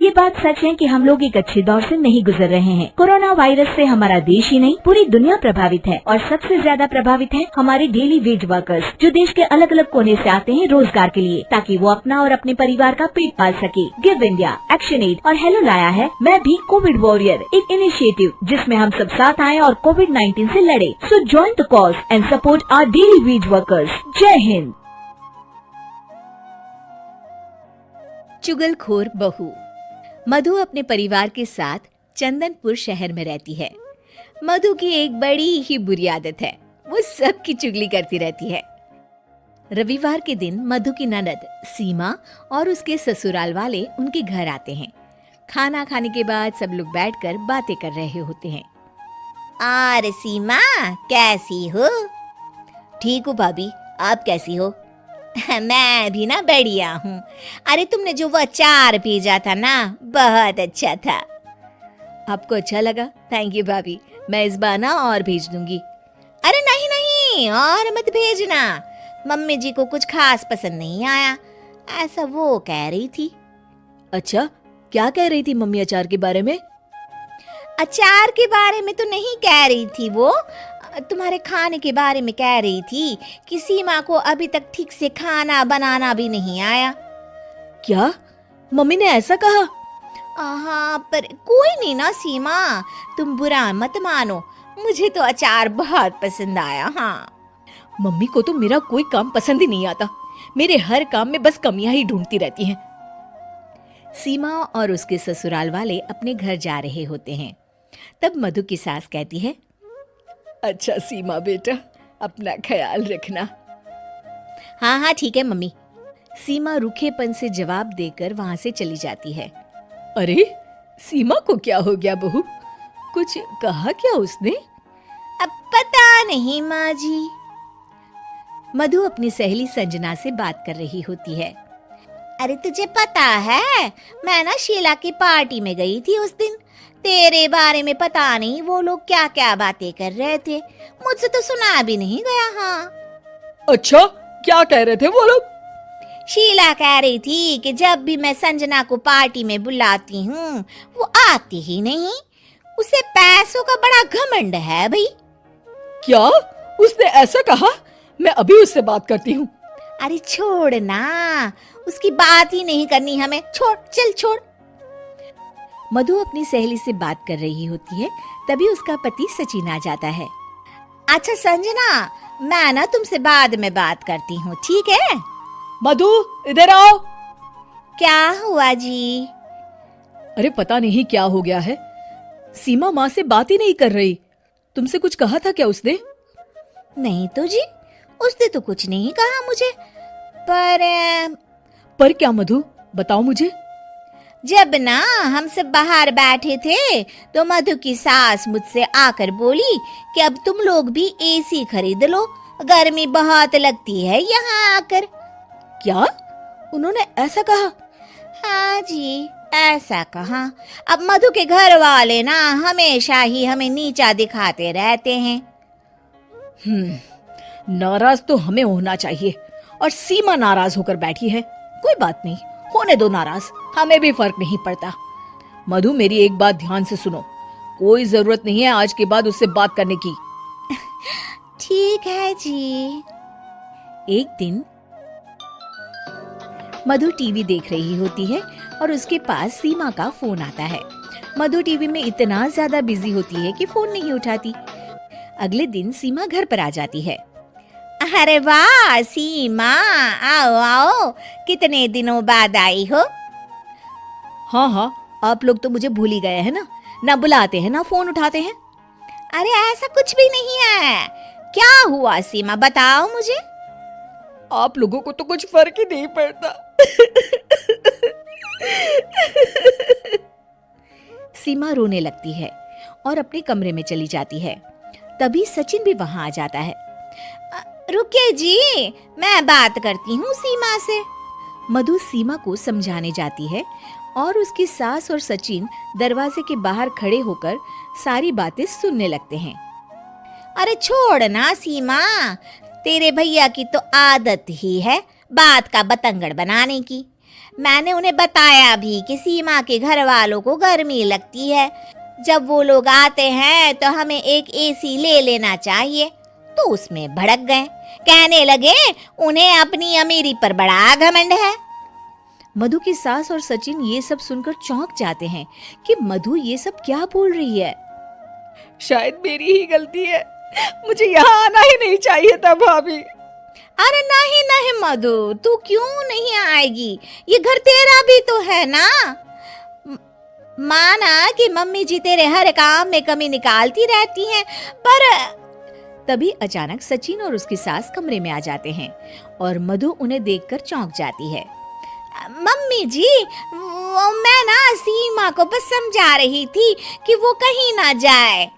ये बात सच है कि हम लोग एक अच्छे दौर से नहीं गुजर रहे हैं। कोरोना वायरस से हमारा देश ही नहीं पूरी दुनिया प्रभावित है और सबसे ज्यादा प्रभावित है हमारे डेली वेज वर्कर्स, जो देश के अलग अलग कोने से आते हैं रोजगार के लिए, ताकि वो अपना और अपने परिवार का पेट पाल सके। गिव इंडिया, एक्शन एड और हेलो लाया है मैं भी कोविड वॉरियर, एक इनिशिएटिव जिसमें हम सब साथ आए और कोविड-19 से लड़े। So join the cause and support our daily wage workers. जय हिंद। चुगलखोर बहू। मधु अपने परिवार के साथ चंदनपुर शहर में रहती है। मधु की एक बड़ी ही बुरी आदत है, वो सबकी चुगली करती रहती है। रविवार के दिन मधु की ननद सीमा और उसके ससुराल वाले उनके घर आते हैं। खाना खाने के बाद सब लोग बैठकर बातें कर रहे होते हैं। और सीमा कैसी हो? ठीक हूँ भाभी, आप कैसी हो? मैं भी ना बढ़िया हूँ। अरे तुमने जो वो अचार भेजा था ना, बहुत अच्छा था। आपको अच्छा लगा? थैंक यू भाभी, मैं इस बार ना और भेज दूंगी। अरे नहीं नहीं, और मत भेजना, मम्मी जी को कुछ खास पसंद नहीं आया, ऐसा वो कह रही थी। अच्छा, क्या कह रही थी मम्मी अचार के बारे में? अचार के बारे में तो नहीं कह रही थी, वो तुम्हारे खाने के बारे में कह रही थी कि सीमा को अभी तक ठीक से खाना बनाना भी नहीं आया। क्या मम्मी ने ऐसा कहा? हाँ, पर कोई नहीं ना सीमा, तुम बुरा मत मानो, मुझे तो अचार बहुत पसंद आया। हाँ, मम्मी को तो मेरा कोई काम पसंद ही नहीं आता, मेरे हर काम में बस कमियां ही ढूंढती रहती हैं। सीमा और उसके ससुराल वाले अपने घर जा रहे होते हैं। तब मधु की सास कहती है, अच्छा सीमा बेटा, अपना ख्याल रखना। हाँ हाँ ठीक है मम्मी। सीमा रूखेपन से जवाब देकर वहां से चली जाती है। अरे सीमा को क्या हो गया बहू, कुछ कहा क्या उसने? अब पता नहीं माँ जी। मधु अपनी सहेली संजना से बात कर रही होती है। अरे तुझे पता है, मैं ना शीला की पार्टी में गई थी उस दिन, तेरे बारे में पता नहीं वो लोग क्या क्या बातें कर रहे थे, मुझसे तो सुना भी नहीं गया। हाँ। अच्छा, क्या कह रहे थे वो लोग? शीला कह रही थी कि जब भी मैं संजना को पार्टी में बुलाती हूँ वो आती ही नहीं, उसे पैसों का बड़ा घमंड है भाई। क्या उसने ऐसा कहा? मैं अभी उससे बात करती हूँ। अरे छोड़ ना, उसकी बात ही नहीं करनी हमें, छोड़, चल छोड़। मधु अपनी सहेली से बात कर रही होती है, तभी उसका पति सचिन आ जाता है। अच्छा संजना, मैं ना तुमसे बाद में बात करती हूँ, ठीक है? मधु इधर आओ। क्या हुआ जी? अरे पता नहीं क्या हो गया है, सीमा माँ से बात ही नहीं कर रही। तुमसे कुछ कहा था क्या उसने? नहीं तो जी, उसने तो कुछ नहीं कहा मुझे। पर क्या मधु, बताओ मुझे। जब ना हम सब बाहर बैठे थे तो मधु की सास मुझसे आकर बोली कि अब तुम लोग भी एसी खरीद लो, गर्मी बहुत लगती है यहाँ आकर। क्या उन्होंने ऐसा कहा? हाँ जी, ऐसा कहा। अब मधु के घर वाले ना हमेशा ही हमें नीचा दिखाते रहते हैं। नाराज तो हमें होना चाहिए और सीमा नाराज होकर बैठी है। कोई बात नहीं, होने दो नाराज, हमें भी फर्क नहीं पड़ता। मधु मेरी एक बात ध्यान से सुनो, कोई जरूरत नहीं है आज के बाद उससे बात करने की। ठीक है जी। एक दिन मधु टीवी देख रही होती है और उसके पास सीमा का फोन आता है। मधु टीवी में इतना ज्यादा बिजी होती है कि फोन नहीं उठाती। अगले दिन सीमा घर पर आ जाती है। अरे वाह सीमा, आओ आओ, कितने दिनों बाद आई हो। हाँ हाँ, आप लोग तो मुझे भूल ही गए हैं ना बुलाते हैं ना फोन उठाते हैं। अरे ऐसा कुछ भी नहीं है, क्या हुआ सीमा, बताओ मुझे। आप लोगों को तो कुछ फर्क ही नहीं पड़ता। सीमा रोने लगती है और अपने कमरे में चली जाती है। तभी सचिन भी वहां आ जाता है। रुकिए जी, मैं बात करती हूँ सीमा से। मधु सीमा को समझाने जाती है और उसकी सास और सचिन दरवाजे के बाहर खड़े होकर सारी बातें सुनने लगते हैं। अरे छोड़ ना सीमा, तेरे भैया की तो आदत ही है बात का बतंगड़ बनाने की। मैंने उन्हें बताया भी कि सीमा के घर वालों को गर्मी लगती है, जब वो लोग आते हैं तो हमें एक एसी ले लेना चाहिए। तो उसमें भड़क गए, कहने लगे उन्हें अपनी अमीरी पर बड़ा घमंड है। मधु की सास और सचिन ये सब सुनकर चौंक जाते हैं कि मधु ये सब क्या बोल रही है। शायद मेरी ही गलती है, मुझे यहाँ आना ही नहीं चाहिए था भाभी। अरे नहीं नहीं मधु, तू क्यों नहीं आएगी, ये घर तेरा भी तो है ना। माना कि मम्मी जी तेरे हर काम में कमी निकालती रहती हैं, पर तभी अचानक सचिन और उसकी सास कमरे में आ जाते हैं और मधु उन्हें देखकर चौंक जाती है। मम्मी जी, मैं ना सीमा को बस समझा रही थी कि वो कहीं ना जाए।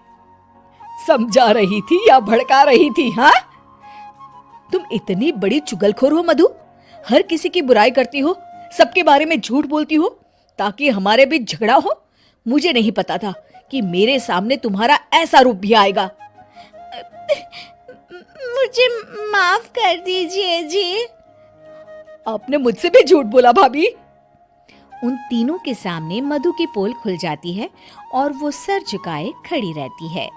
समझा रही थी या भड़का रही थी? हाँ, तुम इतनी बड़ी चुगलखोर हो मधु, हर किसी की बुराई करती हो, सबके बारे में झूठ बोलती हो ताकि हमारे बीच झगड़ा हो। मुझे नहीं पता था कि मेरे सामने तुम्हारा ऐसा रूप भी आएगा। मुझे माफ कर दीजिए जी। आपने मुझसे भी झूठ बोला भाभी। उन तीनों के सामने मधु की पोल खुल जाती है और वो सर झुकाए खड़ी रहती है।